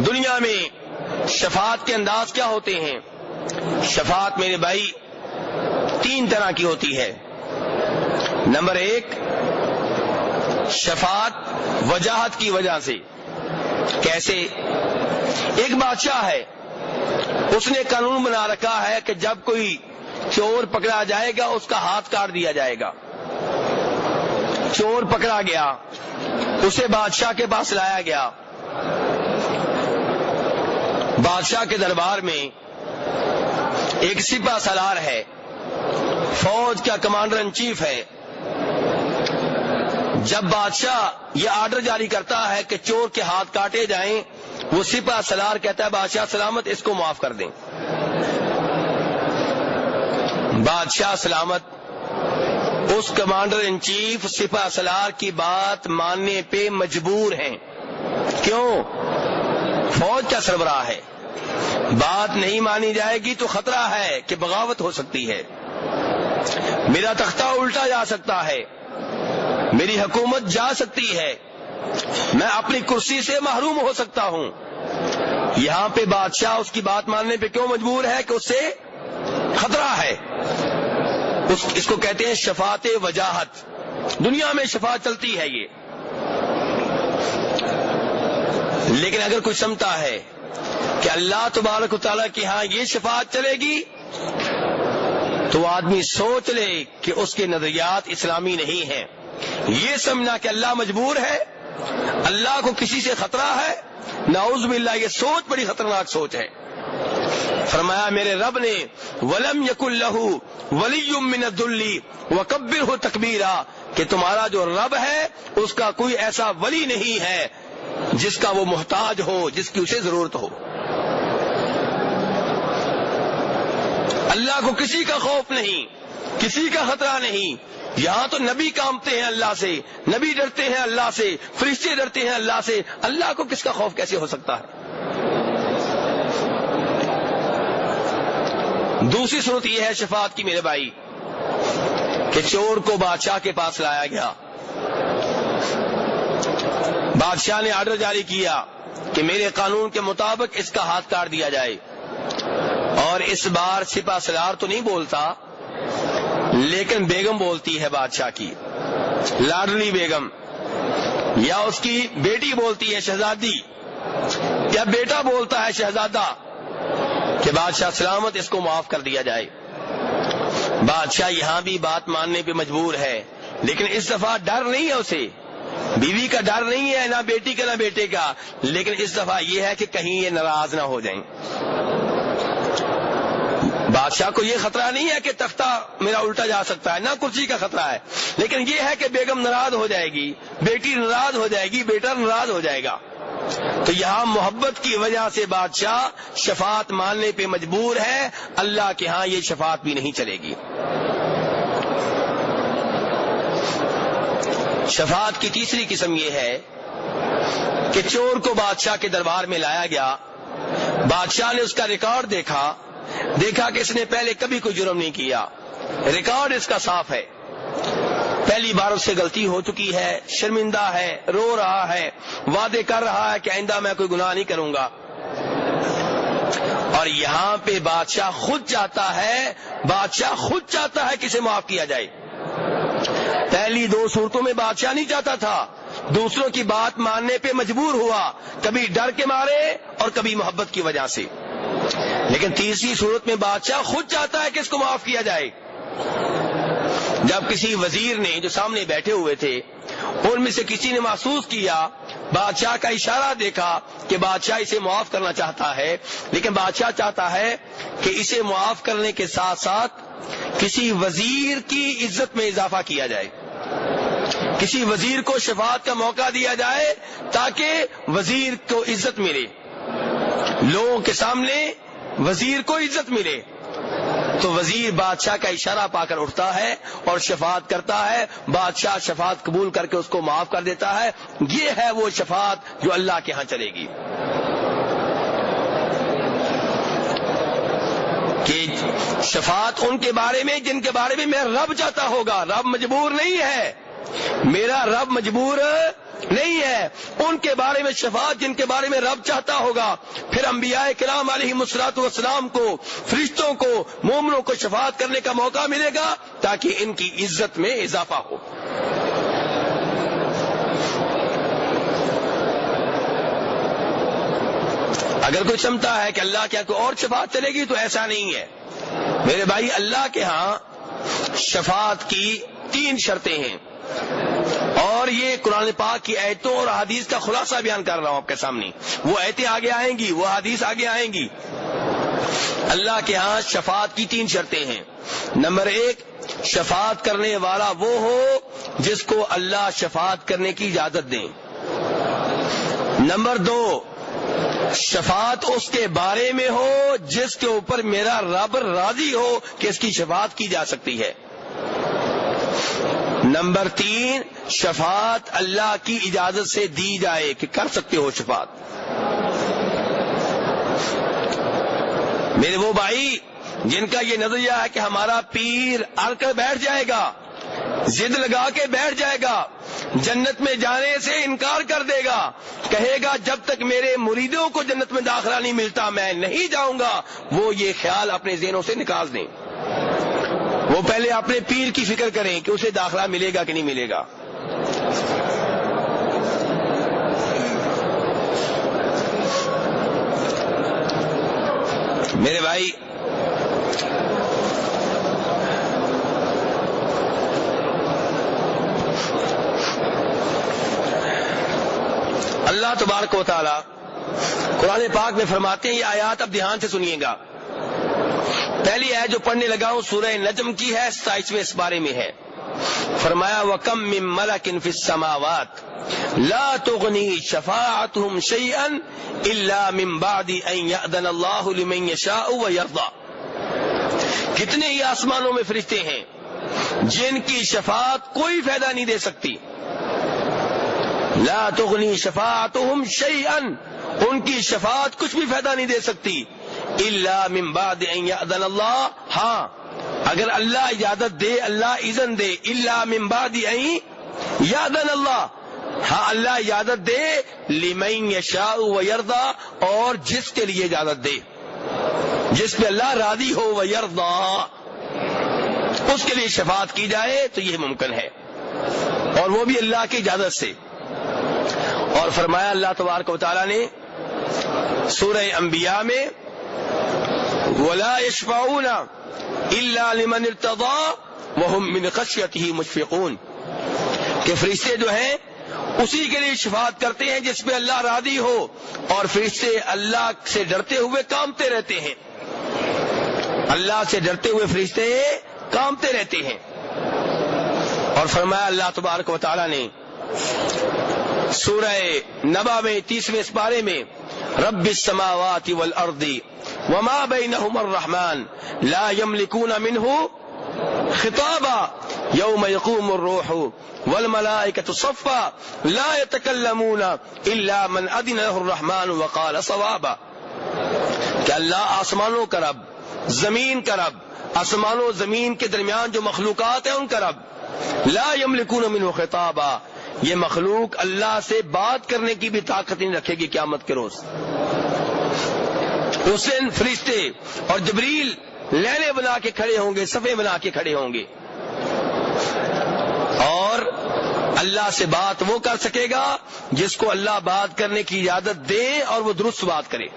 دنیا میں شفاعت کے انداز کیا ہوتے ہیں؟ شفاعت میرے بھائی 3 طرح کی ہوتی ہے۔ نمبر 1، شفاعت وجاہت کی وجہ سے۔ کیسے؟ ایک بادشاہ ہے، اس نے قانون بنا رکھا ہے کہ جب کوئی چور پکڑا جائے گا اس کا ہاتھ کاٹ دیا جائے گا۔ چور پکڑا گیا، اسے بادشاہ کے پاس لایا گیا۔ بادشاہ کے دربار میں ایک سپہ سالار ہے، فوج کا کمانڈر ان چیف ہے۔ جب بادشاہ یہ آرڈر جاری کرتا ہے کہ چور کے ہاتھ کاٹے جائیں، وہ سپہ سالار کہتا ہے بادشاہ سلامت اس کو معاف کر دیں۔ بادشاہ سلامت اس کمانڈر ان چیف سپہ سالار کی بات ماننے پہ مجبور ہیں۔ کیوں؟ فوج کا سربراہ ہے، بات نہیں مانی جائے گی تو خطرہ ہے کہ بغاوت ہو سکتی ہے، میرا تختہ الٹا جا سکتا ہے، میری حکومت جا سکتی ہے، میں اپنی کرسی سے محروم ہو سکتا ہوں۔ یہاں پہ بادشاہ اس کی بات ماننے پہ کیوں مجبور ہے؟ کہ اس سے خطرہ ہے۔ اس کو کہتے ہیں شفاعت وجاہت۔ دنیا میں شفاعت چلتی ہے یہ، لیکن اگر کوئی سمجھتا ہے کہ اللہ تبارک و تعالیٰ کی ہاں یہ شفاعت چلے گی تو آدمی سوچ لے کہ اس کے نظریات اسلامی نہیں ہیں۔ یہ سمجھنا کہ اللہ مجبور ہے، اللہ کو کسی سے خطرہ ہے، نعوذ باللہ، یہ سوچ بڑی خطرناک سوچ ہے۔ فرمایا میرے رب نے وَلَمْ يَكُنْ لَهُ وَلِيٌّ مِّنَ الذُّلِّ وَكَبِّرْهُ تَكْبِيرًا، کہ تمہارا جو رب ہے اس کا کوئی ایسا ولی نہیں ہے جس کا وہ محتاج ہو، جس کی اسے ضرورت ہو۔ اللہ کو کسی کا خوف نہیں، کسی کا خطرہ نہیں۔ یہاں تو نبی کامتے ہیں اللہ سے، نبی ڈرتے ہیں اللہ سے، فرشتے ڈرتے ہیں اللہ سے، اللہ کو کس کا خوف کیسے ہو سکتا ہے؟ دوسری صورت یہ ہے شفاعت کی میرے بھائی کہ چور کو بادشاہ کے پاس لایا گیا، بادشاہ نے آرڈر جاری کیا کہ میرے قانون کے مطابق اس کا ہاتھ کاٹ دیا جائے، اور اس بار سپہ سالار تو نہیں بولتا لیکن بیگم بولتی ہے بادشاہ کی، لاڈلی بیگم، یا اس کی بیٹی بولتی ہے شہزادی، یا بیٹا بولتا ہے شہزادہ کہ بادشاہ سلامت اس کو معاف کر دیا جائے۔ بادشاہ یہاں بھی بات ماننے پہ مجبور ہے، لیکن اس دفعہ ڈر نہیں ہے اسے، بیوی کا ڈر نہیں ہے، نہ بیٹی کا نہ بیٹے کا، لیکن اس دفعہ یہ ہے کہ کہیں یہ ناراض نہ ہو جائیں۔ بادشاہ کو یہ خطرہ نہیں ہے کہ تختہ میرا الٹا جا سکتا ہے، نہ کرسی کا خطرہ ہے، لیکن یہ ہے کہ بیگم ناراض ہو جائے گی، بیٹی ناراض ہو جائے گی، بیٹا ناراض ہو جائے گا۔ تو یہاں محبت کی وجہ سے بادشاہ شفاعت ماننے پہ مجبور ہے، اللہ کے ہاں یہ شفاعت بھی نہیں چلے گی۔ شفاعت کی تیسری قسم یہ ہے کہ چور کو بادشاہ کے دربار میں لایا گیا، بادشاہ نے اس کا ریکارڈ دیکھا کہ اس نے پہلے کبھی کوئی جرم نہیں کیا، ریکارڈ اس کا صاف ہے، پہلی بار اس سے غلطی ہو چکی ہے، شرمندہ ہے، رو رہا ہے، وعدے کر رہا ہے کہ آئندہ میں کوئی گناہ نہیں کروں گا، اور یہاں پہ بادشاہ خود چاہتا ہے کہ اسے معاف کیا جائے۔ پہلی 2 صورتوں میں بادشاہ نہیں چاہتا تھا، دوسروں کی بات ماننے پہ مجبور ہوا، کبھی ڈر کے مارے اور کبھی محبت کی وجہ سے، لیکن تیسری صورت میں بادشاہ خود چاہتا ہے کہ اس کو معاف کیا جائے۔ جب کسی وزیر نے جو سامنے بیٹھے ہوئے تھے ان میں سے کسی نے محسوس کیا، بادشاہ کا اشارہ دیکھا کہ بادشاہ اسے معاف کرنا چاہتا ہے، لیکن بادشاہ چاہتا ہے کہ اسے معاف کرنے کے ساتھ ساتھ کسی وزیر کی عزت میں اضافہ کیا جائے، کسی وزیر کو شفاعت کا موقع دیا جائے تاکہ وزیر کو عزت ملے، لوگوں کے سامنے وزیر کو عزت ملے۔ تو وزیر بادشاہ کا اشارہ پا کر اٹھتا ہے اور شفاعت کرتا ہے، بادشاہ شفاعت قبول کر کے اس کو معاف کر دیتا ہے۔ یہ ہے وہ شفاعت جو اللہ کے ہاں چلے گی، کہ شفاعت ان کے بارے میں جن کے بارے میں میرا رب چاہتا ہوگا۔ رب مجبور نہیں ہے، میرا رب مجبور نہیں ہے. ان کے بارے میں شفاعت جن کے بارے میں رب چاہتا ہوگا. پھر انبیاء کرام علیہم الصلوۃ والسلام کو، فرشتوں کو، مومنوں کو شفاعت کرنے کا موقع ملے گا تاکہ ان کی عزت میں اضافہ ہو. اگر کوئی سمجھتا ہے کہ اللہ کے یہاں کوئی اور شفاعت چلے گی تو ایسا نہیں ہے میرے بھائی. اللہ کے ہاں شفاعت کی 3 شرطیں ہیں، اور یہ قرآن پاک کی آیتوں اور حدیث کا خلاصہ بیان کر رہا ہوں آپ کے سامنے. وہ آیتیں آگے آئیں گی، وہ حدیث آگے آئیں گی. اللہ کے ہاں شفاعت کی 3 شرطیں ہیں. نمبر 1، شفاعت کرنے والا وہ ہو جس کو اللہ شفاعت کرنے کی اجازت دیں. نمبر 2، شفاعت اس کے بارے میں ہو جس کے اوپر میرا رب راضی ہو کہ اس کی شفاعت کی جا سکتی ہے. نمبر 3، شفاعت اللہ کی اجازت سے دی جائے کہ کر سکتے ہو شفاعت. میرے وہ بھائی جن کا یہ نظریہ ہے کہ ہمارا پیر اڑ کر بیٹھ جائے گا، ضد لگا کے بیٹھ جائے گا، جنت میں جانے سے انکار کر دے گا، کہے گا جب تک میرے مریدوں کو جنت میں داخلہ نہیں ملتا میں نہیں جاؤں گا، وہ یہ خیال اپنے ذہنوں سے نکال دیں. وہ پہلے اپنے پیر کی فکر کریں کہ اسے داخلہ ملے گا کہ نہیں ملے گا. میرے بھائی اللہ تبارک و تعالی قرآن پاک میں فرماتے ہیں، یہ آیات اب دھیان سے سنیے گا. پہلی آیت جو پڑھنے لگا ہوں سورہ نجم کی ہے، 27ویں اس بارے میں ہے. فرمایا وَكَم مِّن مَلَكٍ فِي السَّمَاوَاتِ لَا تُغْنِي شَفَاعَتُهُمْ شَيْئًا إِلَّا مِن بَعْدِ أَن يَأْذَنَ اللَّهُ لِمَن يَشَاءُ وَيَرْضَىٰ. کتنے ہی آسمانوں میں فرشتے ہیں جن کی شفاعت کوئی فائدہ نہیں دے سکتی. لا تغنی شفاعتهم شیئا، ان کی شفاعت کچھ بھی فائدہ نہیں دے سکتی. الا من بعد ان یأذن اللہ، ہاں اگر اللہ اجازت دے، اللہ اذن دے. الا من بعد ان یأذن اللہ، ہاں اللہ اجازت دے. لمن یشاء ویرضا، اور جس کے لیے اجازت دے، جس پہ اللہ راضی ہو، ویرضا اس کے لیے شفاعت کی جائے تو یہ ممکن ہے، اور وہ بھی اللہ کی اجازت سے. اور فرمایا اللہ تبارک و تعالیٰ نے سورہ انبیاء میں وَلَا يَشْفَعُونَ إِلَّا لِمَنِ ارْتَضَىٰ وَهُمْ مِنْ خَشْيَتِهِ مُشْفِقُونَ، کہ فرشتے جو ہیں اسی کے لیے شفاعت کرتے ہیں جس پہ اللہ راضی ہو، اور فرشتے اللہ سے ڈرتے ہوئے کامتے رہتے ہیں. اللہ سے ڈرتے ہوئے فرشتے کامتے رہتے ہیں. اور فرمایا اللہ تبارک و تعالیٰ نے سورہ نبا میں 30ویں اس بارے میں رب السماوات والارض وما بینہما الرحمن لا یملکون منہ خطابا یوم یقوم الروح والملائکۃ صفا لا یتکلمون الا من اذن له الرحمن وقال صوابا. کہ اللہ آسمانوں کا رب، زمین کا رب، آسمان و زمین کے درمیان جو مخلوقات ہیں ان کا رب، لا یملکون منہ خطابا، یہ مخلوق اللہ سے بات کرنے کی بھی طاقت نہیں رکھے گی قیامت کے روز. اس دن فرشتے اور جبریل لینے بنا کے کھڑے ہوں گے، صفے بنا کے کھڑے ہوں گے، اور اللہ سے بات وہ کر سکے گا جس کو اللہ بات کرنے کی اجازت دے اور وہ درست بات کرے.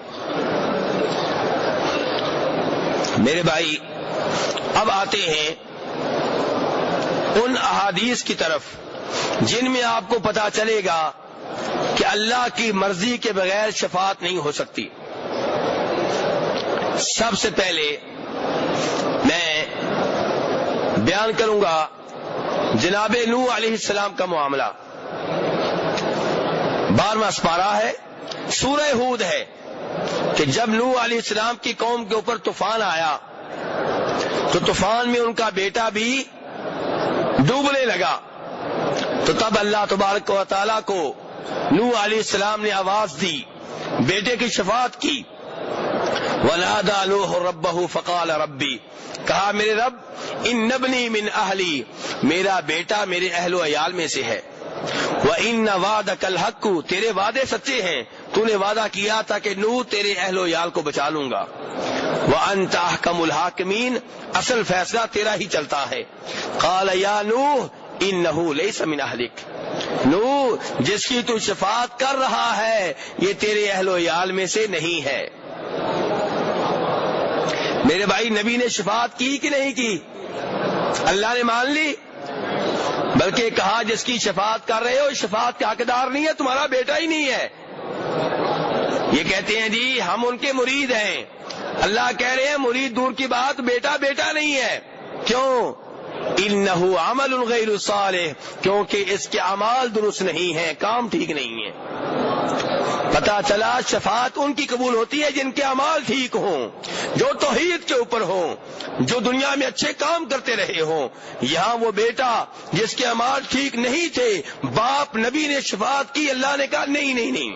میرے بھائی اب آتے ہیں ان احادیث کی طرف جن میں آپ کو پتا چلے گا کہ اللہ کی مرضی کے بغیر شفاعت نہیں ہو سکتی. سب سے پہلے میں بیان کروں گا جناب نوح علیہ السلام کا معاملہ. 12واں سپارہ ہے، سورہ ہود ہے، کہ جب نوح علیہ السلام کی قوم کے اوپر طوفان آیا تو طوفان میں ان کا بیٹا بھی ڈوبنے لگا. تو تب اللہ تبارک و تعالیٰ کو نوح علیہ السلام نے آواز دی، بیٹے کی شفاعت کی. وَنَادَى نُوحٌ رَبَّهُ فَقَالَ رَبِّي، کہا میرے رب ان ابنی من اہلی، میرا بیٹا میرے اہل و عیال میں سے ہے. وَإِنَّ وَعْدَكَ الْحَقُّ، تیرے وعدے سچے ہیں، تو نے وعدہ کیا تھا کہ نوح تیرے اہل و عیال کو بچا لوں گا۔ وَأَنْتَ أَحْكَمُ الْحَاكِمِينَ، اصل فیصلہ تیرا ہی چلتا ہے۔ قَالَ يَا نوح إِنَّهُ لَيْسَ مِنْ أَهْلِكَ، نوح جس کی تو شفاعت کر رہا ہے یہ تیرے اہل و عیال میں سے نہیں ہے۔ میرے بھائی نبی نے شفاعت کی کہ نہیں کی؟ اللہ نے مان لی، بلکہ کہا جس کی شفاعت کر رہے ہو شفاعت کا حقدار نہیں ہے، تمہارا بیٹا ہی نہیں ہے۔ یہ کہتے ہیں جی ہم ان کے مرید ہیں، اللہ کہہ رہے ہیں مرید دور کی بات، بیٹا بیٹا نہیں ہے۔ کیوں؟ انہ عمل غیر صالح، کیونکہ اس کے اعمال درست نہیں ہیں، کام ٹھیک نہیں ہے۔ پتا چلا شفاعت ان کی قبول ہوتی ہے جن کے اعمال ٹھیک ہوں، جو توحید کے اوپر ہوں، جو دنیا میں اچھے کام کرتے رہے ہوں۔ یہاں وہ بیٹا جس کے اعمال ٹھیک نہیں تھے، باپ نبی نے شفاعت کی، اللہ نے کہا نہیں نہیں نہیں،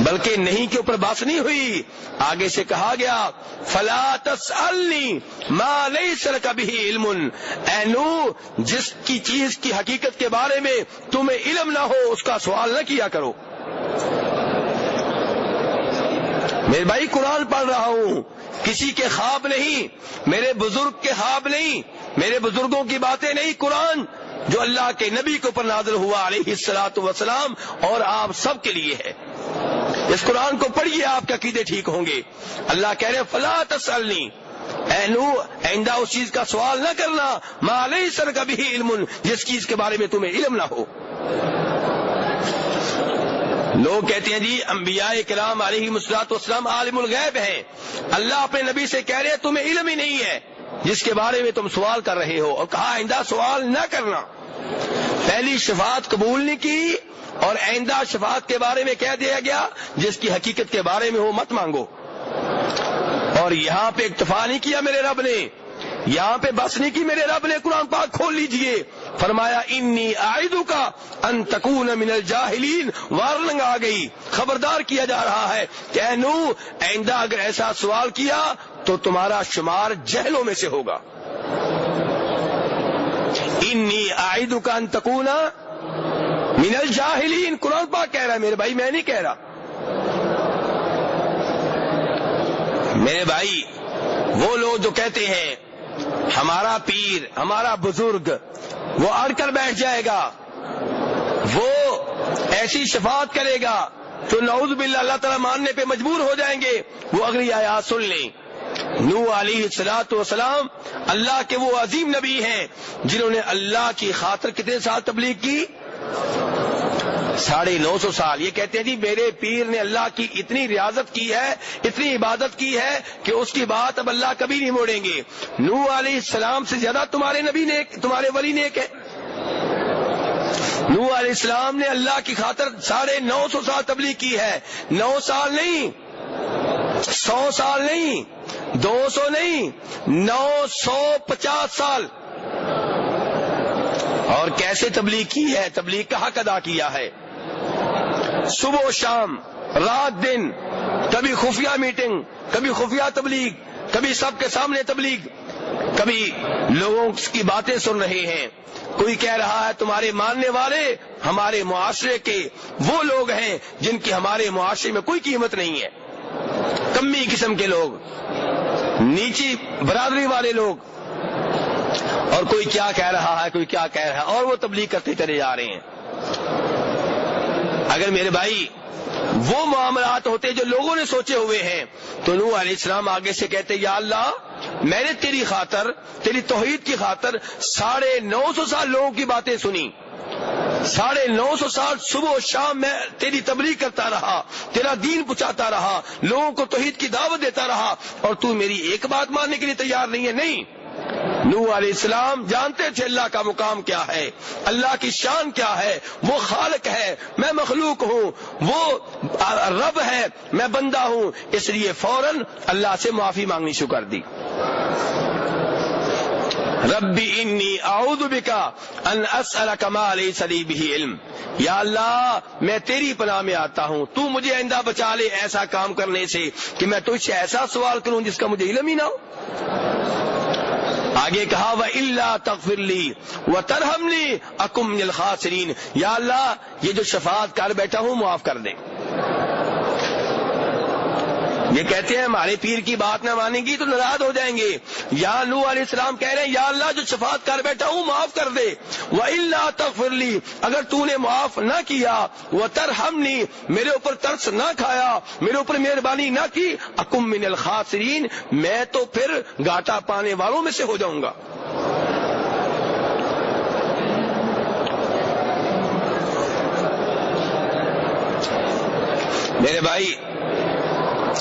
بلکہ نہیں کے اوپر بات نہیں ہوئی، آگے سے کہا گیا فلا تسألنی ما لیس لک بہ علم، اے نوح جس کی چیز کی حقیقت کے بارے میں تمہیں علم نہ ہو اس کا سوال نہ کیا کرو۔ میرے بھائی قرآن پڑھ رہا ہوں، کسی کے خواب نہیں، میرے بزرگ کے خواب نہیں، میرے بزرگوں کی باتیں نہیں، قرآن جو اللہ کے نبی کے اوپر نازل ہوا علیہ الصلوۃ والسلام اور آپ سب کے لیے ہے۔ اس قرآن کو پڑھیے، آپ کے عقیدے ٹھیک ہوں گے۔ اللہ کہہ رہے فلا تسألنی، اے نوح آئندہ اس چیز کا سوال نہ کرنا ما لیس لک بہ علم، جس چیز کے بارے میں تمہیں علم نہ ہو۔ لوگ کہتے ہیں جی انبیاء کرام علیہ الصلوۃ والسلام عالم الغیب ہیں، اللہ اپنے نبی سے کہہ رہے تمہیں علم ہی نہیں ہے جس کے بارے میں تم سوال کر رہے ہو، اور کہا آئندہ سوال نہ کرنا۔ پہلی شفاعت قبول نہیں کی اور آئندہ شفاعت کے بارے میں کہہ دیا گیا جس کی حقیقت کے بارے میں ہو مت مانگو۔ اور یہاں پہ اکتفا نہیں کیا میرے رب نے، یہاں پہ بس نہیں کی میرے رب نے، قرآن پاک کھول لیجئے، فرمایا انی اعدک ان تکون من الجاہلین، وارننگ آ گئی، خبردار کیا جا رہا ہے کہ اے نوح آئندہ اگر ایسا سوال کیا تو تمہارا شمار جہلوں میں سے ہوگا۔ انی اعدک ان تکون من الجاہلین، قرآن پاک کہہ رہا ہے میرے بھائی، میں نہیں کہہ رہا۔ میرے بھائی وہ لوگ جو کہتے ہیں ہمارا پیر ہمارا بزرگ وہ اڑ کر بیٹھ جائے گا، وہ ایسی شفاعت کرے گا تو نعوذ باللہ اللہ تعالیٰ ماننے پہ مجبور ہو جائیں گے، وہ اگلی آیات سن لیں۔ نوح علیہ الصلوۃ والسلام اللہ کے وہ عظیم نبی ہیں جنہوں نے اللہ کی خاطر کتنے سال تبلیغ کی؟ 950 سال۔ یہ کہتے ہیں جی میرے پیر نے اللہ کی اتنی ریاضت کی ہے، اتنی عبادت کی ہے کہ اس کی بات اب اللہ کبھی نہیں موڑیں گے۔ نوح علیہ السلام سے زیادہ تمہارے نبی نیک، تمہارے ولی نیک ہے۔ نوح علیہ السلام نے اللہ کی خاطر 950 سال تبلیغ کی ہے، 9 سال نہیں، 100 سال نہیں، 200 نہیں، 950 سال۔ اور کیسے تبلیغ کی ہے؟ تبلیغ کا حق ادا کیا ہے، صبح و شام، رات دن، کبھی خفیہ میٹنگ، کبھی خفیہ تبلیغ، کبھی سب کے سامنے تبلیغ، کبھی لوگوں کی باتیں سن رہے ہیں۔ کوئی کہہ رہا ہے تمہارے ماننے والے ہمارے معاشرے کے وہ لوگ ہیں جن کی ہمارے معاشرے میں کوئی قیمت نہیں ہے، کمی قسم کے لوگ، نیچی برادری والے لوگ۔ اور کوئی کیا کہہ رہا ہے، کوئی کیا کہہ رہا ہے، اور وہ تبلیغ کرتے چلے جا رہے ہیں۔ اگر میرے بھائی وہ معاملات ہوتے جو لوگوں نے سوچے ہوئے ہیں تو نوح علیہ السلام آگے سے کہتے یا اللہ میں نے تیری خاطر، تیری توحید کی خاطر 950 سال لوگوں کی باتیں سنی، 950 سال صبح و شام میں تیری تبلیغ کرتا رہا، تیرا دین پہنچاتا رہا، لوگوں کو توحید کی دعوت دیتا رہا، اور تو میری ایک بات ماننے کے لیے تیار نہیں ہے۔ نہیں، نوح علیہ السلام جانتے تھے اللہ کا مقام کیا ہے، اللہ کی شان کیا ہے، وہ خالق ہے، میں مخلوق ہوں، وہ رب ہے، میں بندہ ہوں، اس لیے فوراً اللہ سے معافی مانگنی شروع کر دی۔ ربی انی اعوذ بک ان اسألک ما لیس لی بہ علم، یا اللہ میں تیری پناہ میں آتا ہوں، تو مجھے آئندہ بچا لے ایسا کام کرنے سے کہ میں تجھ سے ایسا سوال کروں جس کا مجھے علم ہی نہ ہو۔ آگے کہا وَإِلَّا تَغْفِرْ لِي وَتَرْحَمْنِي أَكُن مِّنَ الْخَاسِرِينَ، یا اللہ یہ جو شفاعت کر بیٹھا ہوں معاف کر دے۔ یہ کہتے ہیں ہمارے پیر کی بات نہ مانیں گی تو ناراض ہو جائیں گے۔ یا نوح علیہ السلام کہہ رہے ہیں یا اللہ جو شفاعت کر بیٹھا ہوں معاف کر دے، وَإِلَّا تَغْفِرْ لِي، اگر تو نے معاف نہ کیا، وَتَرْحَمْنِي، میرے اوپر ترس نہ کھایا، میرے اوپر مہربانی نہ کی، أَكُن مِّنَ الْخَاسِرِينَ، میں تو پھر گھاٹا پانے والوں میں سے ہو جاؤں گا۔ میرے بھائی